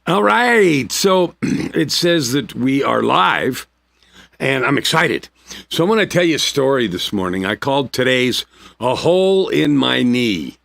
All right. So it says that we are live, and I'm excited. So I'm going to tell you a story this morning. I called today's A Hole in My Knee.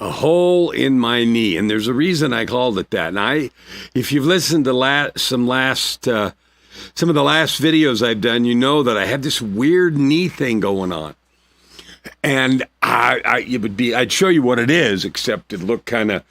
A hole in my knee. And there's a reason I called it that. And if you've listened to some of the last videos I've done, you know that I have this weird knee thing going on. And I'd show you what it is, except it looked kind of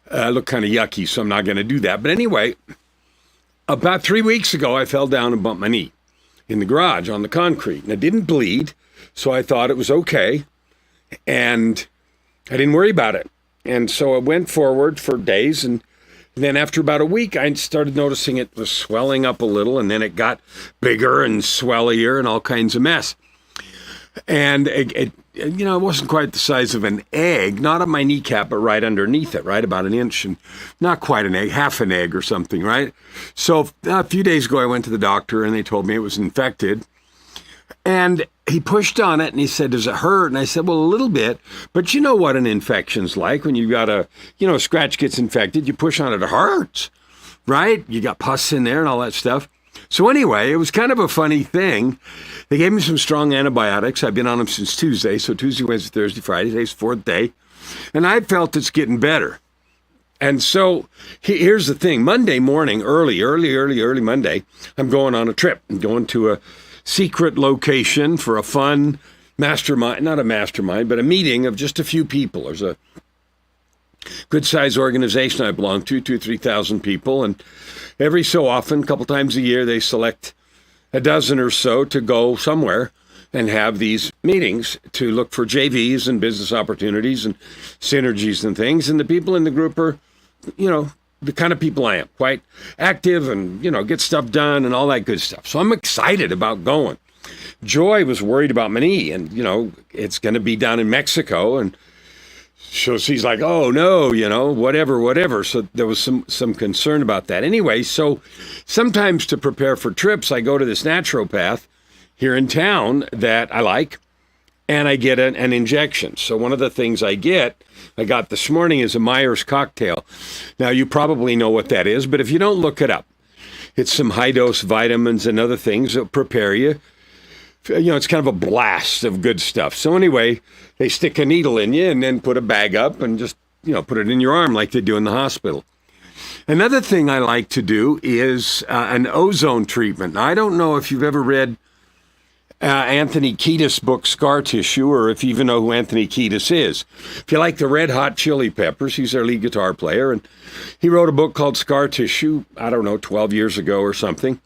yucky, so I'm not going to do that. But anyway, about 3 weeks ago, I fell down and bumped my knee in the garage on the concrete. And it didn't bleed, so I thought it was okay. And I didn't worry about it. And so I went forward for days, and then after about a week, I started noticing it was swelling up a little, and then it got bigger and swellier and all kinds of mess. And it wasn't quite the size of an egg, not on my kneecap, but right underneath it, right about an inch, and not quite an egg, half an egg or something, right? So a few days ago, I went to the doctor, and they told me it was infected. And he pushed on it, and he said, "Does it hurt?" And I said, "Well, a little bit, but you know what an infection's like. When you've got a scratch gets infected, you push on it, it hurts, right? You got pus in there and all that stuff." So anyway, it was kind of a funny thing. They gave me some strong antibiotics. I've been on them since Tuesday. So Tuesday, Wednesday, Thursday, Friday. Today's the fourth day. And I felt it's getting better. And so here's the thing. Monday morning, early Monday, I'm going on a trip. I'm going to a secret location for a fun mastermind, not a mastermind, but a meeting of just a few people. There's a good-sized organization I belong to, 2,000 or 3,000 people, and every so often, a couple times a year, they select a dozen or so to go somewhere and have these meetings to look for JVs and business opportunities and synergies and things. And the people in the group are, the kind of people I am, quite active and, get stuff done and all that good stuff. So I'm excited about going. Joy was worried about my knee, and, it's going to be down in Mexico, and so she's like, "Oh no, whatever." So there was some concern about that. Anyway, so sometimes to prepare for trips, I go to this naturopath here in town that I like, and I get an injection. So one of the things I got this morning is a Myers cocktail. Now you probably know what that is, but if you don't, look it up. It's some high dose vitamins and other things that prepare you. It's kind of a blast of good stuff. So anyway, they stick a needle in you and then put a bag up and just, put it in your arm like they do in the hospital. Another thing I like to do is an ozone treatment. Now, I don't know if you've ever read Anthony Kiedis' book, Scar Tissue, or if you even know who Anthony Kiedis is. If you like the Red Hot Chili Peppers, he's their lead guitar player, and he wrote a book called Scar Tissue, 12 years ago or something.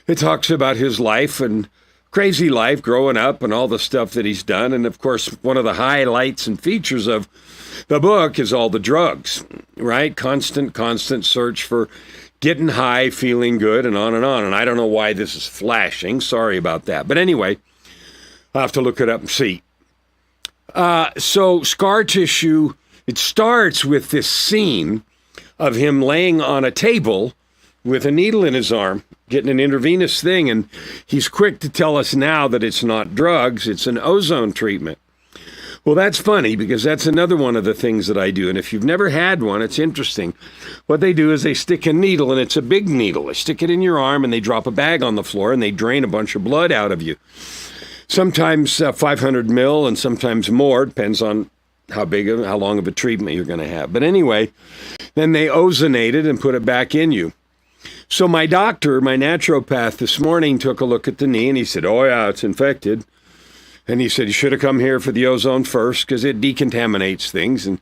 It talks about his life and crazy life growing up and all the stuff that he's done. And of course, one of the highlights and features of the book is all the drugs, right? Constant search for getting high, feeling good, and on and on. And I don't know why this is flashing. Sorry about that. But anyway, I'll have to look it up and see. So Scar Tissue, it starts with this scene of him laying on a table with a needle in his arm, getting an intravenous thing, and he's quick to tell us now that it's not drugs, it's an ozone treatment. Well, that's funny, because that's another one of the things that I do, and if you've never had one, it's interesting. What they do is they stick a needle, and it's a big needle. They stick it in your arm, and they drop a bag on the floor, and they drain a bunch of blood out of you. Sometimes 500 mil, and sometimes more, depends on how long of a treatment you're going to have. But anyway, then they ozonate it and put it back in you. So my doctor, my naturopath this morning took a look at the knee and he said, "Oh yeah, it's infected." And he said, "You should have come here for the ozone first because it decontaminates things and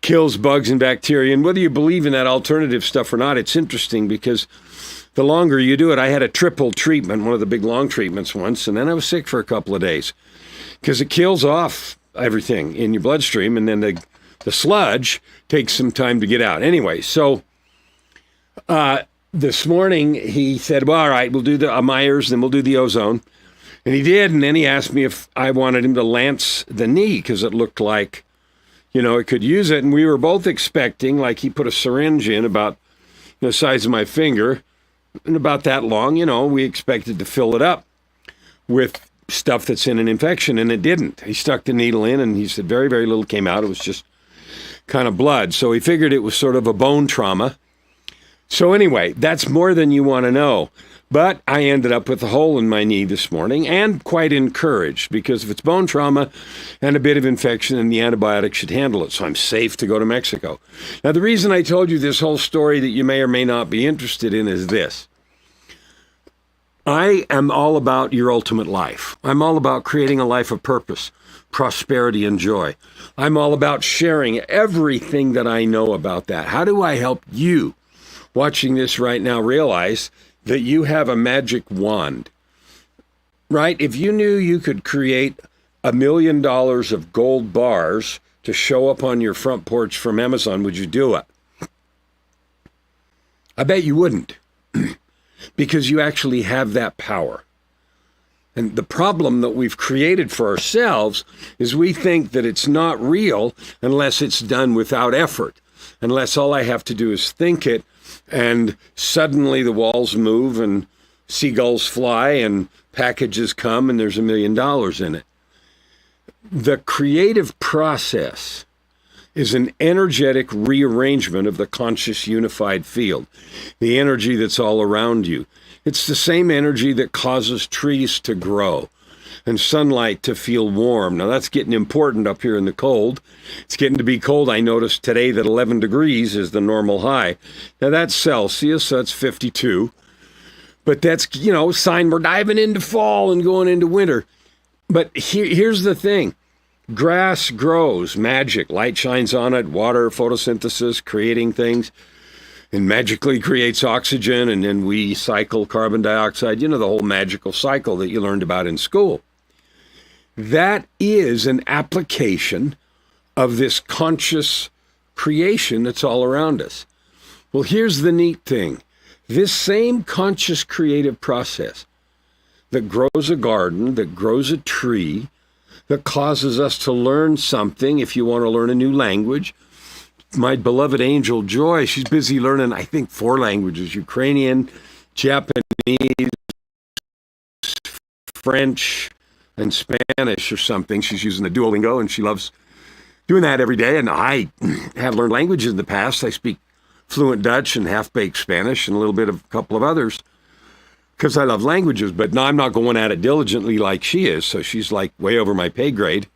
kills bugs and bacteria." And whether you believe in that alternative stuff or not, it's interesting because the longer you do it, I had a triple treatment, one of the big long treatments once, and then I was sick for a couple of days because it kills off everything in your bloodstream, and then the sludge takes some time to get out. Anyway, so this morning, he said, "Well, all right, we'll do the Myers, then we'll do the ozone." And he did, and then he asked me if I wanted him to lance the knee, because it looked like, it could use it. And we were both expecting, like he put a syringe in about the size of my finger, and about that long, we expected to fill it up with stuff that's in an infection, and it didn't. He stuck the needle in, and he said very, very little came out. It was just kind of blood. So he figured it was sort of a bone trauma. So anyway, that's more than you want to know. But I ended up with a hole in my knee this morning and quite encouraged because if it's bone trauma and a bit of infection, then the antibiotics should handle it. So I'm safe to go to Mexico. Now, the reason I told you this whole story that you may or may not be interested in is this. I am all about your ultimate life. I'm all about creating a life of purpose, prosperity, and joy. I'm all about sharing everything that I know about that. How do I help you watching this right now realize that you have a magic wand, right? If you knew you could create $1 million of gold bars to show up on your front porch from Amazon, would you do it? I bet you wouldn't, because you actually have that power. And the problem that we've created for ourselves is we think that it's not real unless it's done without effort, unless all I have to do is think it, and suddenly the walls move and seagulls fly and packages come and there's $1 million in it. The creative process is an energetic rearrangement of the conscious unified field, the energy that's all around you. It's the same energy that causes trees to grow and sunlight to feel warm. Now that's getting important up here in the cold. It's getting to be cold. I noticed today that 11 degrees is the normal high. Now that's Celsius, so that's 52. But that's, a sign we're diving into fall and going into winter. But here's the thing. Grass grows, magic. Light shines on it, water, photosynthesis, creating things, and magically creates oxygen, and then we cycle carbon dioxide. The whole magical cycle that you learned about in school. That is an application of this conscious creation that's all around us. Well, here's the neat thing. This same conscious creative process that grows a garden, that grows a tree, that causes us to learn something, if you want to learn a new language. My beloved angel Joy, she's busy learning, I think, 4 languages: Ukrainian, Japanese, French, and Spanish or something. She's using the Duolingo, and she loves doing that every day. And I have learned languages in the past. I speak fluent Dutch and half-baked Spanish and a little bit of a couple of others because I love languages. But no, I'm not going at it diligently like she is. So she's like way over my pay grade.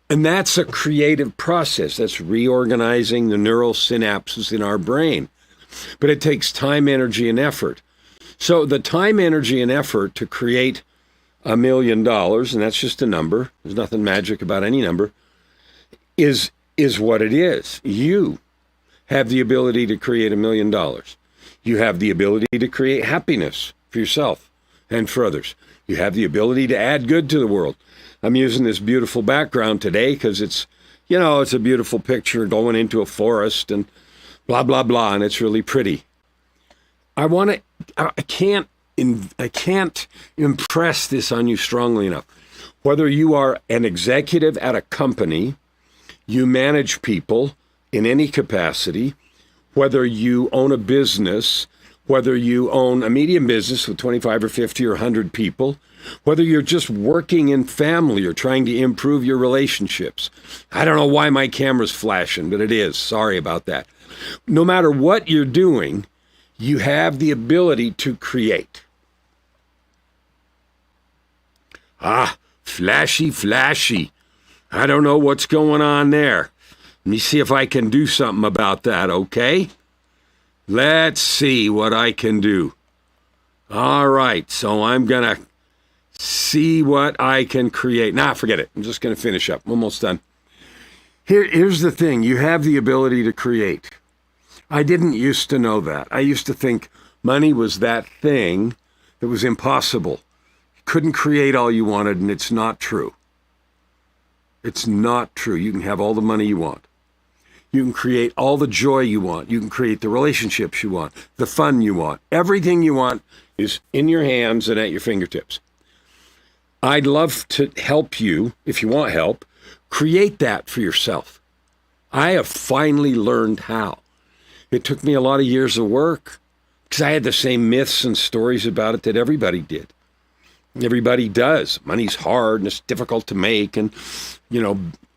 And that's a creative process. That's reorganizing the neural synapses in our brain. But it takes time, energy, and effort. So the time, energy, and effort to create $1 million, and that's just a number, there's nothing magic about any number, is what it is. You have the ability to create $1 million. You have the ability to create happiness for yourself and for others. You have the ability to add good to the world. I'm using this beautiful background today because it's a beautiful picture going into a forest and blah, blah, blah, and it's really pretty. I can't impress this on you strongly enough. Whether you are an executive at a company, you manage people in any capacity, whether you own a business, whether you own a medium business with 25 or 50 or 100 people, whether you're just working in family or trying to improve your relationships. I don't know why my camera's flashing, but it is. Sorry about that. No matter what you're doing, you have the ability to create. Flashy, flashy. I don't know what's going on there. Let me see if I can do something about that, okay? Let's see what I can do. All right, so I'm going to see what I can create. Forget it. I'm just going to finish up. I'm almost done. Here's the thing. You have the ability to create. I didn't used to know that. I used to think money was that thing that was impossible. You couldn't create all you wanted, and it's not true. It's not true. You can have all the money you want. You can create all the joy you want. You can create the relationships you want, the fun you want. Everything you want is in your hands and at your fingertips. I'd love to help you, if you want help, create that for yourself. I have finally learned how. It took me a lot of years of work because I had the same myths and stories about it that everybody did. Everybody does. Money's hard and it's difficult to make and,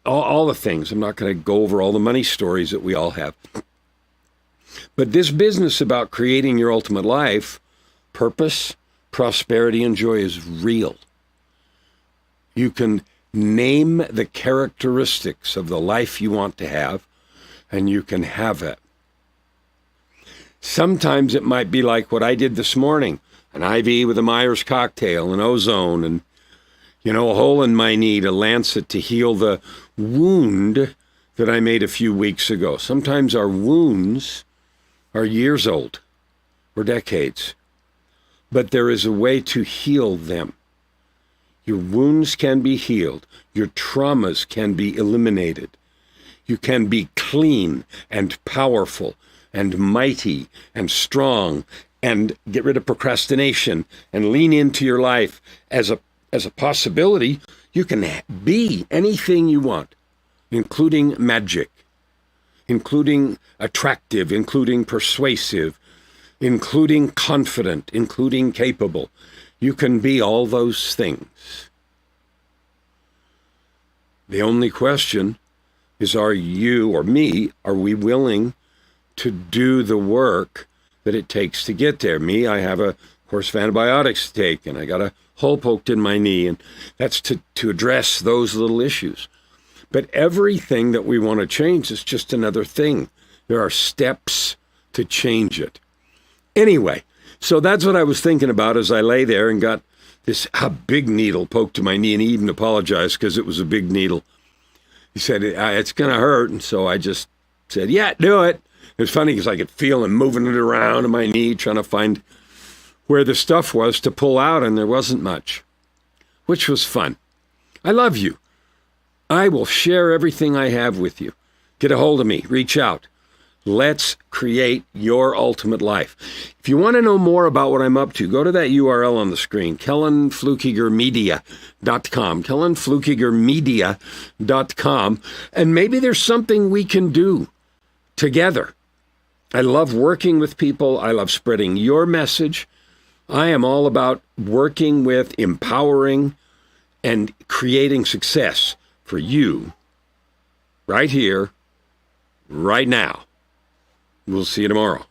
all the things. I'm not going to go over all the money stories that we all have. But this business about creating your ultimate life, purpose, prosperity, and joy is real. You can name the characteristics of the life you want to have, and you can have it. Sometimes it might be like what I did this morning, an IV with a Myers cocktail, an ozone, and, a hole in my knee, a lancet to heal the wound that I made a few weeks ago. Sometimes our wounds are years old or decades, but there is a way to heal them. Your wounds can be healed. Your traumas can be eliminated. You can be clean and powerful and mighty and strong and get rid of procrastination and lean into your life as a possibility. You can be anything you want, including magic, including attractive, including persuasive, including confident, including capable. You can be all those things. The only question is, are you or me, are we willing to do the work that it takes to get there? Me, I have a course of antibiotics to take, and I got a hole poked in my knee, and that's to address those little issues. But everything that we want to change is just another thing. There are steps to change it. Anyway, so that's what I was thinking about as I lay there and got this big needle poked to my knee, and he even apologized because it was a big needle. He said, it's going to hurt, and so I just said, yeah, do it. It was funny because I could feel him moving it around in my knee, trying to find where the stuff was to pull out, and there wasn't much, which was fun. I love you. I will share everything I have with you. Get a hold of me. Reach out. Let's create your ultimate life. If you want to know more about what I'm up to, go to that URL on the screen, KellanFlukigerMedia.com, KellanFlukigerMedia.com, and maybe there's something we can do together. I love working with people. I love spreading your message. I am all about working with, empowering, and creating success for you right here, right now. We'll see you tomorrow.